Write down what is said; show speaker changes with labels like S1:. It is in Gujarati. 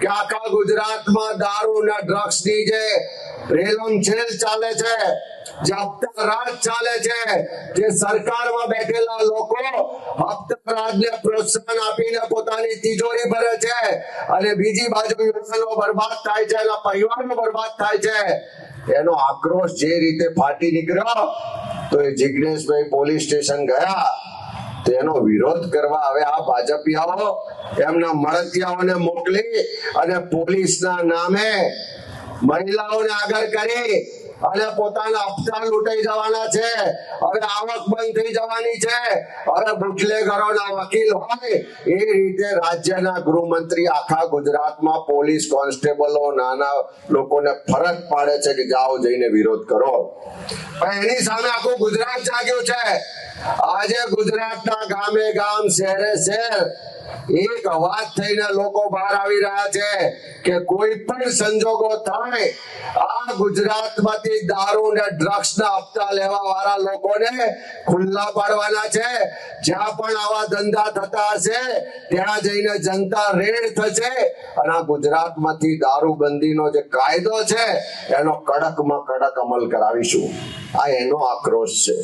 S1: કે આખા ગુજરાતમાં દારૂ ને ડ્રગ્સ ની જે રેલમછેલ ચાલે છે, જે હપ્તા રાજ ચાલે છે, જે સરકારમાં બેઠેલા લોકો હપ્તા રાજને પ્રોત્સાહન આપીને પોતાની તિજોરી ભરે છે અને બીજી બાજુ યુવાનો બરબાદ થાય છે, એના પરિવારો બરબાદ થાય છે, એનો આક્રોશ જે રીતે ફાટી નીકળ્યો તો એ જિગ્નેશભાઈ પોલીસ સ્ટેશન ગયા. તેનો વિરોધ કરવા હવે આ ભાજપિયાઓ એમના મળતિયાઓને મોકલી અને પોલીસના નામે મહિલાઓને આગળ કરી અને પોતાના હપ્તા લૂંટાઈ જવાના છે. હવે આવક બંધ થઈ જવાની છે. હવે બુટલેગરોના વકીલ હોય એ રીતે રાજ્યના ગૃહમંત્રી આખા ગુજરાતમાં પોલીસ કોન્સ્ટેબલો નાના લોકોને ફરજ પાડે છે કે જાઓ જઈને વિરોધ કરો. પણ એની સામે આખું ગુજરાત જાગ્યું છે. આજે ગુજરાતના ગામે ગામ શહેરે શહેર એક અવાજ થઈને લોકો બહાર આવી રહ્યા છે કે કોઈ પણ સંજોગો થાય આ ગુજરાતમાંથી દારૂ ને ડ્રગ્સ ના હપ્તા લેવા વાળા લોકોને ખુલ્લા પાડવાના છે. જ્યાં પણ આવા ધંધા થતા હશે ત્યાં જઈને જનતા રેડ થશે અને આ ગુજરાતમાંથી દારૂબંધીનો જે કાયદો છે એનો કડકમાં કડક અમલ કરાવીશું. આ એનો આક્રોશ છે.